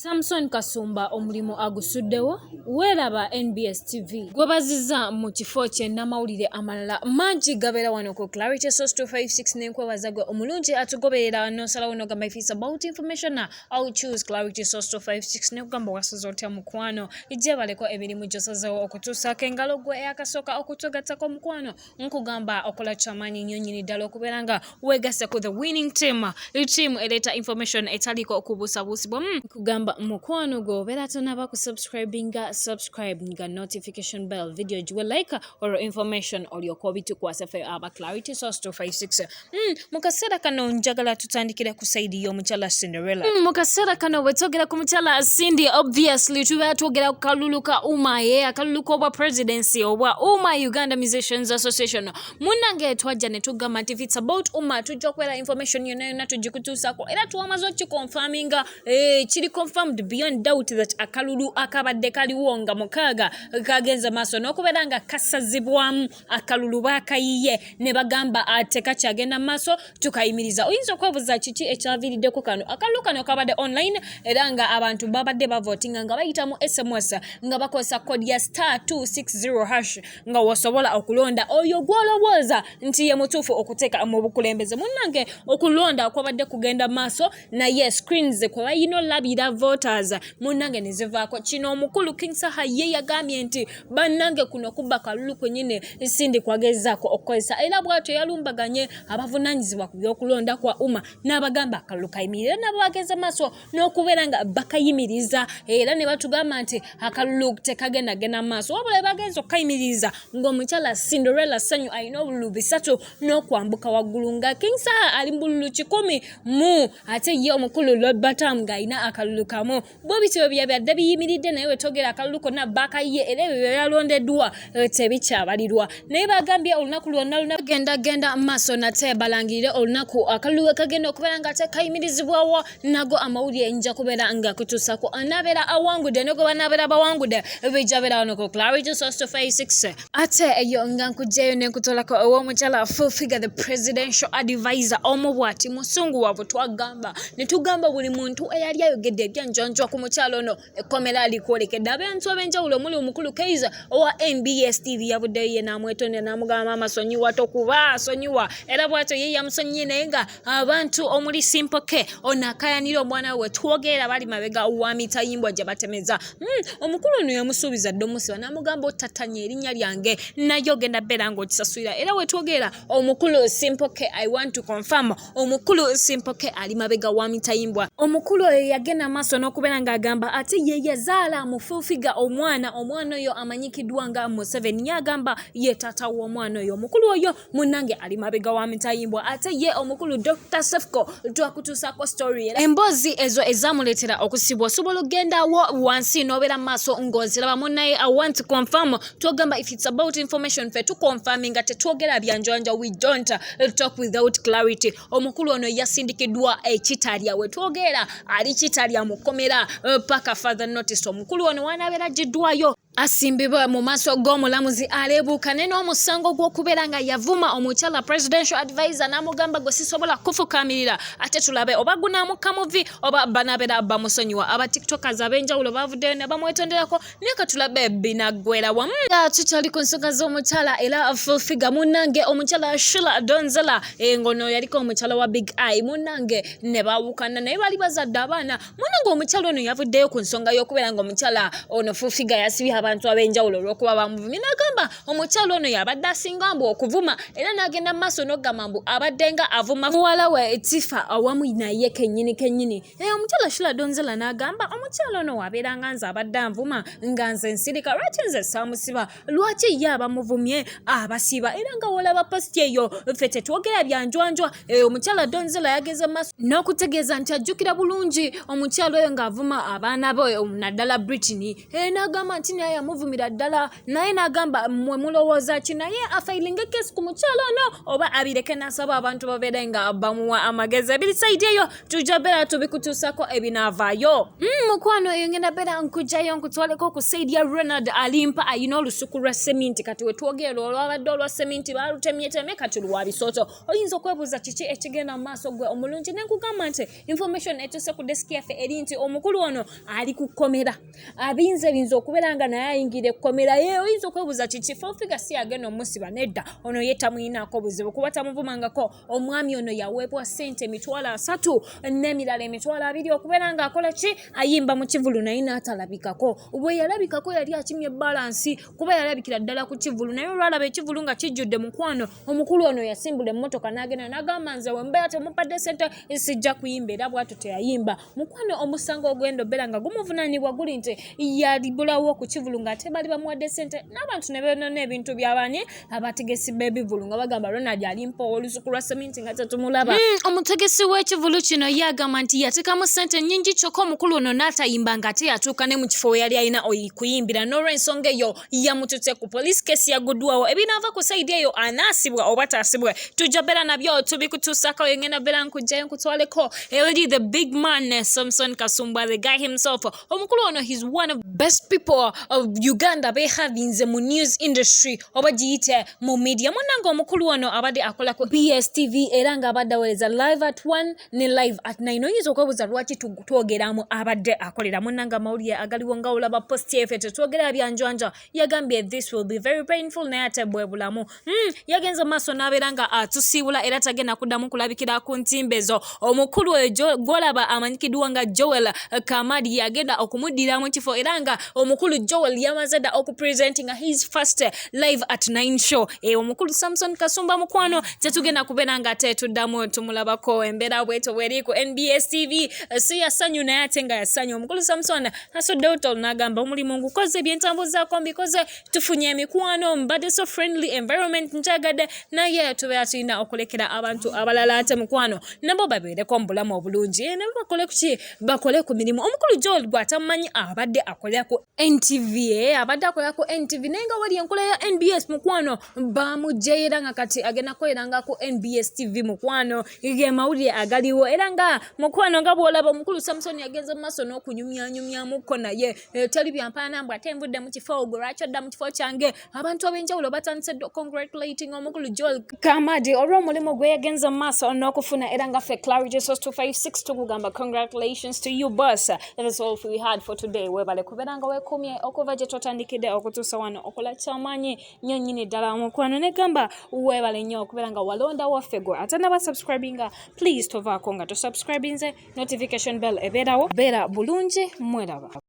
Samson kasumba omulimu agusuddewo weeraba NBS TV gwebaziza mu kifo kye n'amawulire amalala mangi gabeera wano ku Clarity Source 256 n'enkwebaza gwe omulungi atugoberera n'osalawo n'ogamba if it's about information I'll choose Clarity Source 256 n'okugamba wasaze otya mukwano ijje baleko emirimu gy'osazeewo okutuusaako engalo gwe eyakasooka okutugattako mukwano nkugamba okola kyamaanyi nnyo nnyini ddala okubeera nga weegasse ku the winning team ereeta information etaliko okubuusabuusibwa nkugamba mukwano gwo beera tonaba ku subscribinga notification bell video jiwe like or information olyoka obitukwasa ffe aba Clarity Source 256 mu kaseera kano njagala tutandikira ku saidi y'omukyala Cinderella mu kaseera kano bwetwogera ku mukyala Cindy obviously tubeera twogera ku kalulu ka akalulu k'obwa presidency obwa Uganda Musicians Association munnange twajja ne tugamba nti if it's about tujja kubeera information yonna tugikutuusako era tuwamaze okikonfaminga kiri confirmed beyond doubt that akalulu akabadde kaliwo nga mukaaga kagenze maaso n'okubeera nga kasazibwamu akalulu baakayiye ne bagamba ate kakyagenda maaso tukayimiriza. Oyinza okwebuuza kiki ekyaviiriddeko kano akalulu kano kabadde online era nga abantu babadde bavotinga nga bayitamu SMS nga bakozesa kodi ya *260# nga wasobola okulonda oyo gw'olowooza nti ye mutuufu okuteeka mu bukulembeze. Munnange okulonda kwabadde kugenda maaso naye screens kwe bayina olabira voters munnange ne zivaako. Kino omukulu King Saha ye yagambye nti bannange kuno kubba kalulu kwennyini Cindy kwagezaako okukozesa era bw'atyo yalumbaganye abavunaanyizibwa ku by'okulonda kwa n'abagamba akalulu kayimirira nabo bageza maaso n'okubeera nga bakayimiriza era ne batugamba nti akalulu tekagenda maaso wabula bagenza okukayimiriza ng'omukyala Cinderella Sanyu alina obululu 3 n'okwambuka waggulu nga King Saha ali mu bululu 100 ate ye omukulu Lord Batam ng'alina akalulu kamu bwe bityo byabadde biyimiridde naye wetwogera akalulu konna baakayiye era ebyo byalondeddwa tebikyabalirwa naye bagambye olunaku lwonna genda maaso nate balangirire olunaku akalulu kagenda okubeera nga tekayimirizibwawo nago amawulire nja kubeera nga kutuusako anabeera awangudde ne gwe banabeera bawangudde bijjabeera wano ku Clarity Source 256 ate eyo nga nkugjeyo ne nkutolako ow'omukyala full figure the presidential advisor omubwati musunguwavu twagamba ne tugamba buli muntu eyali ayogedde ebyanjwanjwa ku mukyalo ono ekkomera alikwolekedde abantu ab'enjawulo omuli omukulu Kaiza owa NBS TV yavuddeyo ye n'amwetonera n'amugamba maama sonyiwa tokuba sonyiwa era bw'atyo ye yamusonyiye naye nga abantu omuli Simple ono akayanira omwana we twogera bali mabega wa mitayimbwa gye batemeza omukulu ono yamusuubiza dde omusiba n'amugamba otatanya erinnya lyange naye ogenda bbeera ng'okisasulira era we twogera omukulu Simple I want to confirm omukulu Simple ali mabega wa mitayimbwa omukulu oyo yagenda maaso n'okubeera ng'agamba ate ye yazaala mufuufiga omwana oyo amanyikiddwa nga Museveni yagamba ye taata w'omwana oyo omukulu oyo munnange ali mabega wa mitayimbwa ate ye omukulu Dr. Cephcho twakutuusako story era emboozi ezo ezamuleetera okusibwa osobola ogendawo wansi n'obeera maaso ng'oziraba munnaye I want to confirm twogamba if it's about information fe tukonfirming nga tetwogera byanjwanja we don't talk without clarity. Omukulu ono yasindikiddwa kitalya we twogera ali kitalya mu kkomera paka further notice omukulu ono wanabeera giddwayo asimbibwa mu maaso g'omulamuzi aleebuuka ne n'omusango gw'okubeera nga yavuma omukyala presidential advisor n'amugamba gwe sisobola kufukaamirira ate tulabe oba gunaamuka muvi oba banabeera bamusonyiwa aba tiktokers ab'enjawulo bavuddeyo ne bamwetonderako naye ka tulabe binaggwera wamu tukyali ku nsonga z'omukyala era full figure munnange omukyala sheillah Don Zella ngono yaliko omukyala wa big eye munnange ne baawukana naye bali bazadde abaana munnange omukyala ono yavuddeyo ku nsonga y'okubeera nga omukyala ono full figure yasibye abantu ab'enjawulo olw'okuba bamuvumye n'agamba omukyalo ono yabadde asinga mbu okuvuma era n'agenda mu maaso n'ogamba mbu abadde nga avuma muwala we Tifa awamu naye kennyini omukyala Sheillah Don Zella n'agamba omukyalo ono wabeera nga nze abadde anvuma nga nze nsirika lwaki nze saamusiba lwaki ye abamuvumye abasiba era nga wolaba posti eyo ffe tetwogera byanjwanjwa omukyala Don Zella yageze mu maaso n'okutegeeza nti ajjukira bulungi omukyalo oyo ng'avuma abaana be naddala Britney n'agamba nti naye yamuvumira ddala naye n'agamba mmwe mulowooza ki naye afailinga ekesi ku mukyalo ono oba abireke n'asaba abantu babeere nga bamuwa amagezi ebiri saidi eyo tujja beera tubikutuusako ebinaavaayo mu mukwano eyo ngenda bera nkujjayo nkutwaleko kusaidia Ronald alimpa ayina olusuku lwa seminti kati wetwogera olwabadde olwa seminti balutemyetemye kati lwa bisoto oyinza okwebuuza kiki ekigenda mu maaso gwe omulungi nenkugamba nti information etuse ku deski yaffe eri nti omukulu ono ali ku kkomera binza okubeera nga naye ayingira ekkomera ye oyinza okwebuuza kiki fofiga si agenda omusiba nedda ono ye tamuyinaako buzibu kuba tamuvumangako omwami ono yaweebwa ssente emitwalo 3 n'emirala emitwalo 2 okubeera nga akola ki ayimba mu kivulu naye n'atalabikako bwe yalabikako yali akimye balansi kuba yalabikira ddala ku kivulu naye olwalaba ekivulu nga kijjudde mukwano omukulu ono yasimbula emmotoka n'agenda n'agamba nze wembeera temupadde ssente sijja kuyimba era bw'atyo teyayimba mukwano omusango ogwenda obbeera nga gumuvunaanibwa guli nti yalibulawo ku kivulu ng'ate bali bamuwadde ssente n'abantu ne beeyonoona ebintu by'abanye abategesi b'ebivulu nga bagamba Ronald alimpa olusuku lwa seminti nga tetumulaba omutegesi w'ekivulu kino yagamba nti yateekamu ssente nnyingi kyokka omukulu ono n'atayimba ng'ate yatuuka ne mu kifo we yali alina okuyimbira n'olw'ensonga eyo yamutute ku poliisi kesi yaguddwawo ebinaava ku sayidi eyo anaasibwa oba taasibwe tujja beera nabyo tubikutuusako yo ngenda beera nkujjayo nkutwaleko eri the big man Samson kasumba the guy himself omukulu ono he's one of best people of Uganda behavinze mu news industry oba giyite mu media munanga omukulu ono abadde akola ku NBS TV era nga abadde aweereza live at 1 ne live at 9 oyinza okwebuuza lwaki twogeramu abadde akolera munanga mawulire agaliwo nga olaba post yaffe tetwogera byanjwanja yagambye this will be very painful naye ate bwe bulamu yagenze maaso n'abeera nga atusiibula era tagenda kuddamu kulabikira ku ntimbezo omukulu oyo gwolaba amanyikiddwa nga Joel Kamadi yagenda okumuddira mu kifo era nga omukulu Joel yamaze dda okupresentinga his first live at 9 show omukulu Samson Kasumba mukwano tetugenda kubeera nga ate tuddamu tumulabako embeera bweto bweri ku NBS TV si yasanyu naye ate nga yasanyu omukulu Samson asuddewo n'agamba omulimu ngukoze byentambuzaako mbikoze tufunye emikwano mbadde so friendly environment njagadde naye tubeera tulina okulekera abantu abalala ate mukwano nabo babeereko mu bulamu obulungi ne bakole kuki bakole ku mirimu omukulu Joel gw'atamanyi abadde akolera ku NTV abadde akolera ku NTV naye nga wali enkola ya NBS mukwano bamugjeyo era nga kati agenda kukoleranga ku NBS TV mukwano ge mawulire agaliwo era nga mukwano nga bw'olaba omukulu Samson yagenze mu maaso n'okunyumyanyumyamuko naye teri byampaana mbw ate nvudde mu kifo ogwo lwaki odda mu kifo kyange abantu ab'enjawulo batandise congratulating omukulu Joel Kamadi olw'omulimu gwe yagenze mu maaso n'okufuna era nga ffe Clarity Source 256 tukugamba congratulations to you boss that's all we had for today webale kubeera nga weekumye okuva gye twatandikidde okutuusa wano okola kyamaanyi nnyo nnyini ddala mukwano negamba webale nnyo okubeera nga walonda waffe gwe ate n'abasubscribinga please tovaako nga tosubscribinze notification bell ebeerawo beera bulungi mweraba